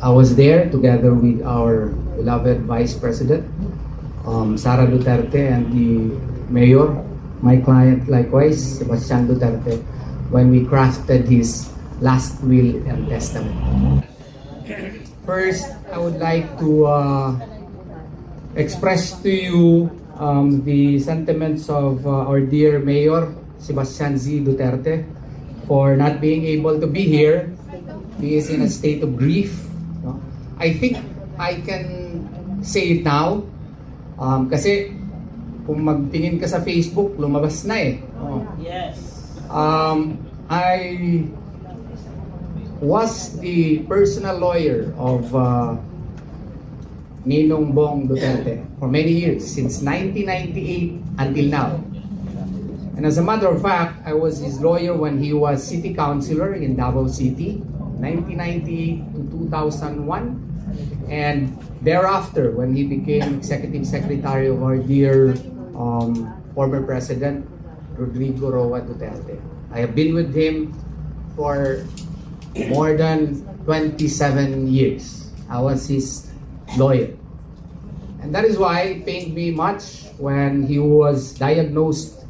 I was there together with our beloved Vice President, Sara Duterte, and the Mayor, my client likewise, Sebastian Duterte, when we crafted his last will and testament. First, I would like to express to you the sentiments of our dear Mayor, Sebastian Z. Duterte, for not being able to be here. He is in a state of grief. No? I think I can say it now. Kasi kung magtingin ka sa Facebook, lumabas na eh. Oh. Yes. I was the personal lawyer of Ninong Bong Duterte for many years, since 1998 until now. And as a matter of fact, I was his lawyer when he was city councilor in Davao City, 1998 to 2001. And thereafter, when he became executive secretary of our dear former president, Rodrigo Roa Duterte. I have been with him for more than 27 years. I was his lawyer. And that is why it pained me much when he was diagnosed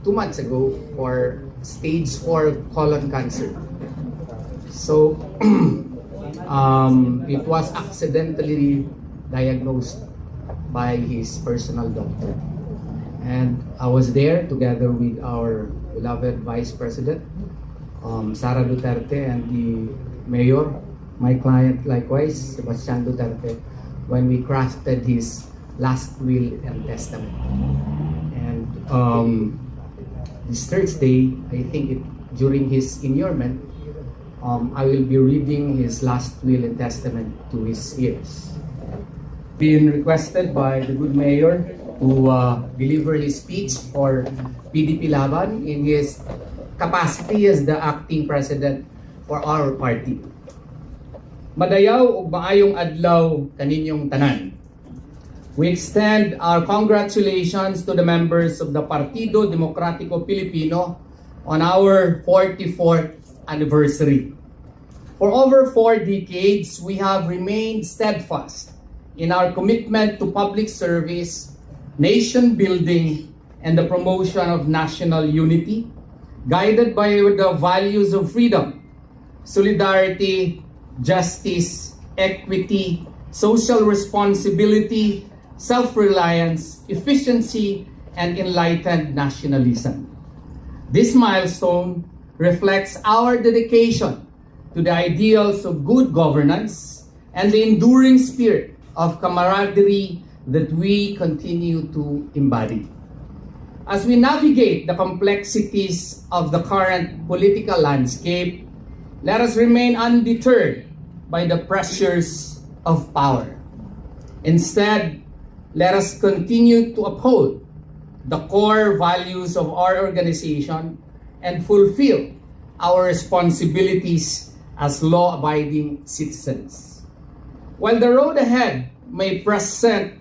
2 months ago for stage 4 colon cancer. So, it was accidentally diagnosed by his personal doctor. And I was there together with our beloved Vice President, Sara Duterte, and the Mayor, my client likewise, Sebastian Duterte, when we crafted his last will and testament. And this Thursday, I think during his inurement, I will be reading his last will and testament to his ears. Being requested by the good mayor to deliver his speech for PDP Laban in his capacity as the acting president for our party. Madayaw ug maayong adlaw kaninyong tanan. We extend our congratulations to the members of the Partido Demokratiko Pilipino on our 44th anniversary. For over 4 decades, we have remained steadfast in our commitment to public service, nation building, and the promotion of national unity, guided by the values of freedom, solidarity, justice, equity, social responsibility, self-reliance, efficiency, and enlightened nationalism. This milestone reflects our dedication to the ideals of good governance and the enduring spirit of camaraderie that we continue to embody. As we navigate the complexities of the current political landscape, let us remain undeterred by the pressures of power. Instead, let us continue to uphold the core values of our organization and fulfill our responsibilities as law-abiding citizens. While the road ahead may present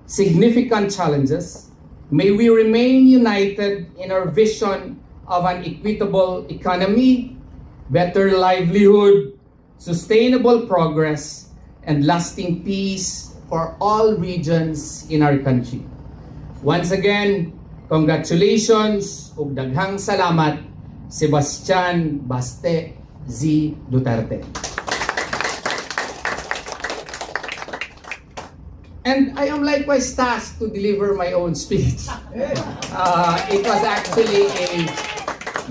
significant challenges, may we remain united in our vision of an equitable economy, better livelihood, sustainable progress, and lasting peace for all regions in our country. Once again, congratulations ug daghang salamat, Sebastian Baste Z. Duterte. And I am likewise tasked to deliver my own speech. It was actually a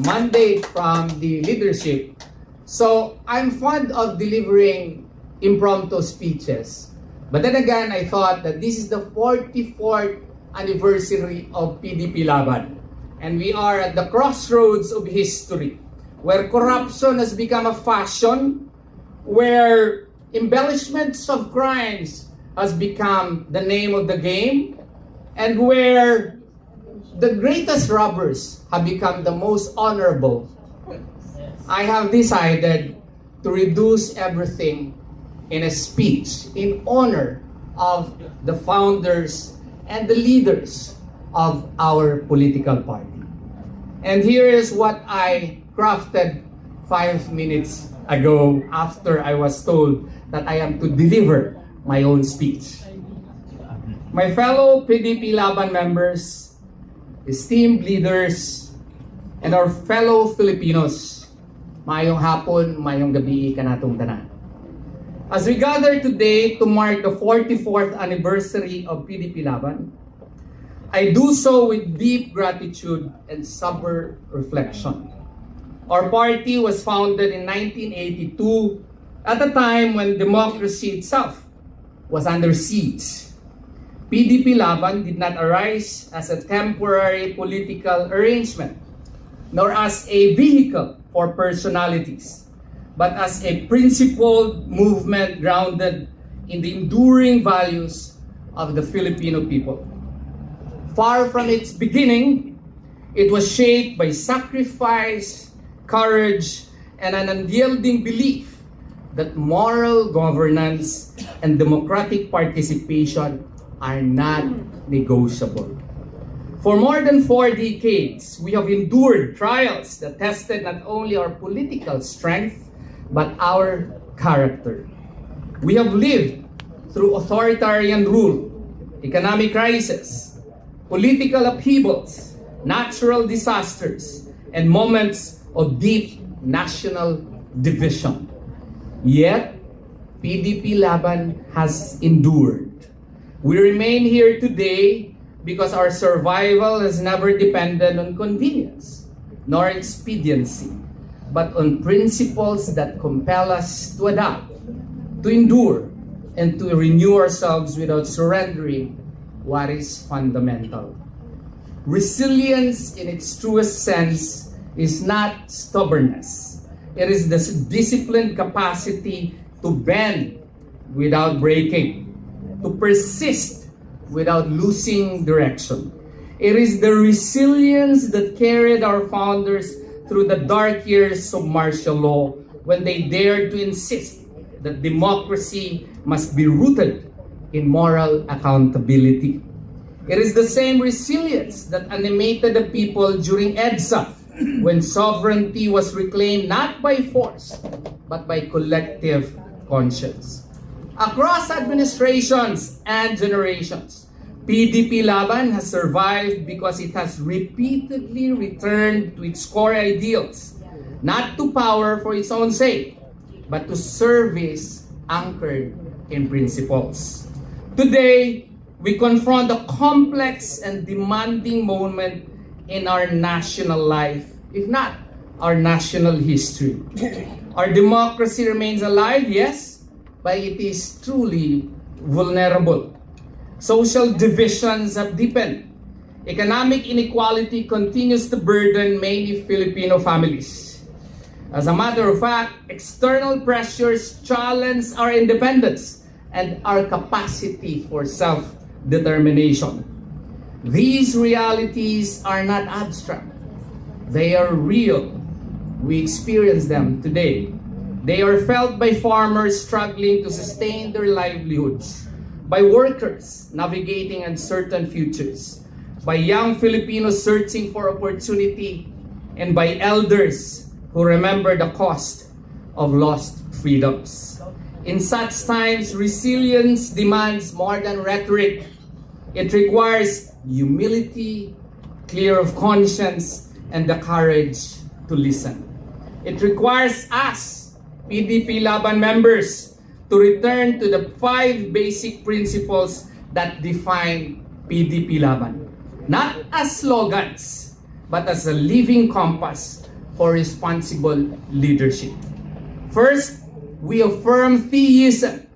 mandate from the leadership. So I'm fond of delivering impromptu speeches. But then again, I thought that this is the 44th anniversary of PDP Laban. And we are at the crossroads of history, where corruption has become a fashion, where embellishments of crimes has become the name of the game, and where the greatest robbers have become the most honorable. I have decided to reduce everything in a speech in honor of the founders and the leaders of our political party. And here is what I crafted 5 minutes ago after I was told that I am to deliver my own speech. My fellow PDP Laban members, esteemed leaders, and our fellow Filipinos, maayong hapon, maayong gabi kanatong tanan. As we gather today to mark the 44th anniversary of PDP Laban, I do so with deep gratitude and sober reflection. Our party was founded in 1982 at a time when democracy itself was under siege. PDP Laban did not arise as a temporary political arrangement, nor as a vehicle for personalities, but as a principled movement grounded in the enduring values of the Filipino people. Far from its beginning, it was shaped by sacrifice, courage, and an unyielding belief that moral governance and democratic participation are not negotiable. For more than 4 decades, we have endured trials that tested not only our political strength, but our character. We have lived through authoritarian rule, economic crisis, political upheavals, natural disasters, and moments of deep national division. Yet, PDP Laban has endured. We remain here today because our survival has never depended on convenience nor expediency, but on principles that compel us to adapt, to endure, and to renew ourselves without surrendering what is fundamental. Resilience in its truest sense is not stubbornness. It is the disciplined capacity to bend without breaking, to persist without losing direction. It is the resilience that carried our founders through the dark years of martial law when they dared to insist that democracy must be rooted in moral accountability. It is the same resilience that animated the people during EDSA when sovereignty was reclaimed not by force but by collective conscience. Across administrations and generations, PDP Laban has survived because it has repeatedly returned to its core ideals, not to power for its own sake, but to service anchored in principles. Today, we confront a complex and demanding moment in our national life, if not our national history. Our democracy remains alive, yes, but it is truly vulnerable. Social divisions have deepened. Economic inequality continues to burden many Filipino families. As a matter of fact, external pressures challenge our independence and our capacity for self-determination. These realities are not abstract. They are real. We experience them today. They are felt by farmers struggling to sustain their livelihoods, by workers navigating uncertain futures, by young Filipinos searching for opportunity, and by elders who remember the cost of lost freedoms. In such times, resilience demands more than rhetoric. It requires humility, clear of conscience, and the courage to listen. It requires us, PDP Laban members, to return to the 5 basic principles that define PDP Laban, not as slogans, but as a living compass for responsible leadership. First, we affirm theism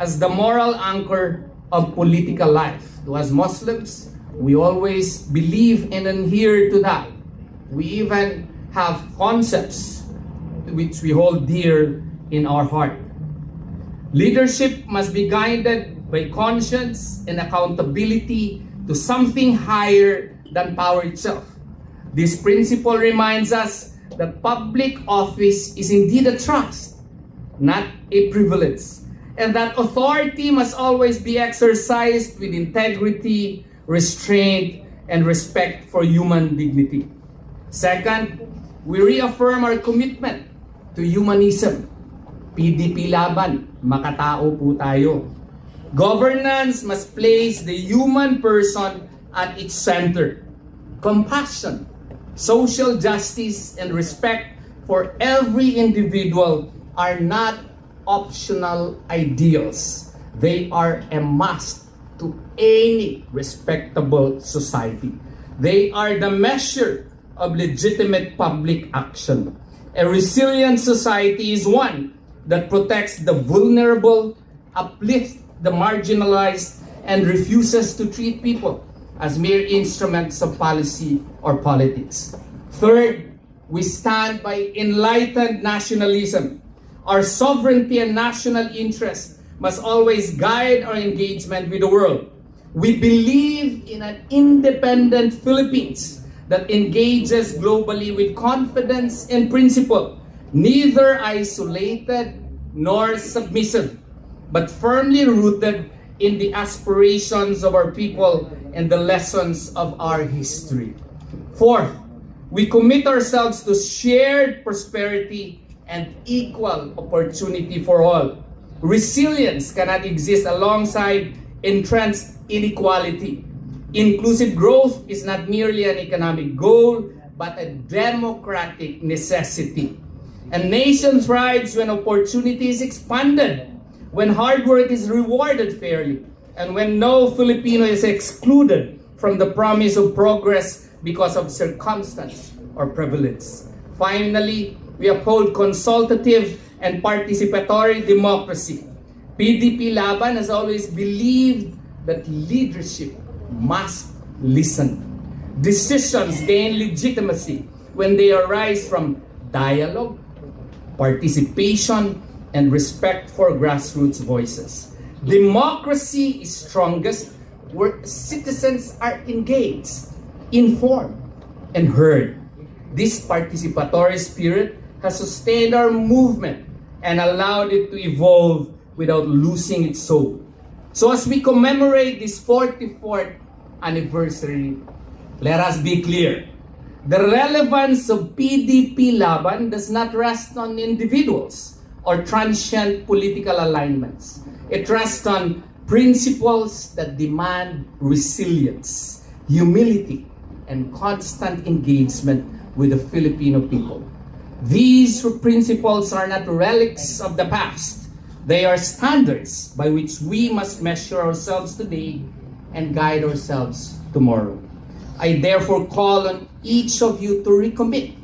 as the moral anchor of political life. As Muslims, we always believe and adhere to that. We even have concepts which we hold dear in our heart. Leadership must be guided by conscience and accountability to something higher than power itself. This principle reminds us that public office is indeed a trust, not a privilege, and that authority must always be exercised with integrity, restraint, and respect for human dignity. Second, we reaffirm our commitment to humanism. PDP laban, makatao po tayo. Governance must place the human person at its center. Compassion, social justice, and respect for every individual are not optional ideals. They are a must to any respectable society. They are the measure of legitimate public action. A resilient society is one that protects the vulnerable, uplifts the marginalized, and refuses to treat people as mere instruments of policy or politics. Third, we stand by enlightened nationalism. Our sovereignty and national interest must always guide our engagement with the world. We believe in an independent Philippines that engages globally with confidence and principle, neither isolated nor submissive, but firmly rooted in the aspirations of our people and the lessons of our history. Fourth, we commit ourselves to shared prosperity and equal opportunity for all. Resilience cannot exist alongside entrenched inequality. Inclusive growth is not merely an economic goal, but a democratic necessity. A nation thrives when opportunity is expanded, when hard work is rewarded fairly, and when no Filipino is excluded from the promise of progress because of circumstance or privilege. Finally, we uphold consultative and participatory democracy. PDP Laban has always believed that leadership must listen. Decisions gain legitimacy when they arise from dialogue, participation, and respect for grassroots voices. Democracy is strongest where citizens are engaged, informed, and heard. This participatory spirit has sustained our movement and allowed it to evolve without losing its soul. So as we commemorate this 44th anniversary, let us be clear. The relevance of PDP Laban does not rest on individuals or transient political alignments. It rests on principles that demand resilience, humility, and constant engagement with the Filipino people. These principles are not relics of the past. They are standards by which we must measure ourselves today and guide ourselves tomorrow. I therefore call on each of you to recommit,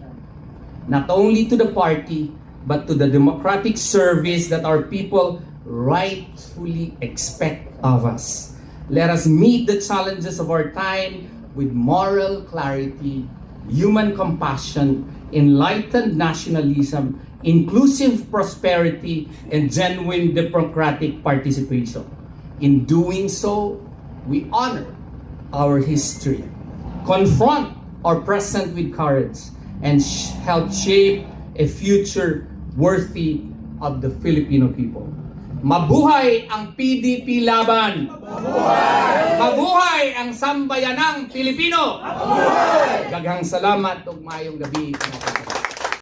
not only to the party, but to the democratic service that our people rightfully expect of us. Let us meet the challenges of our time with moral clarity, human compassion, enlightened nationalism, inclusive prosperity, and genuine democratic participation. In doing so, we honor our history, confront our present with courage, and help shape a future worthy of the Filipino people. Mabuhay ang PDP Laban! Mabuhay! Mabuhay ang sambayanang Pilipino! Mabuhay! Daghang salamat ug maayong gabi.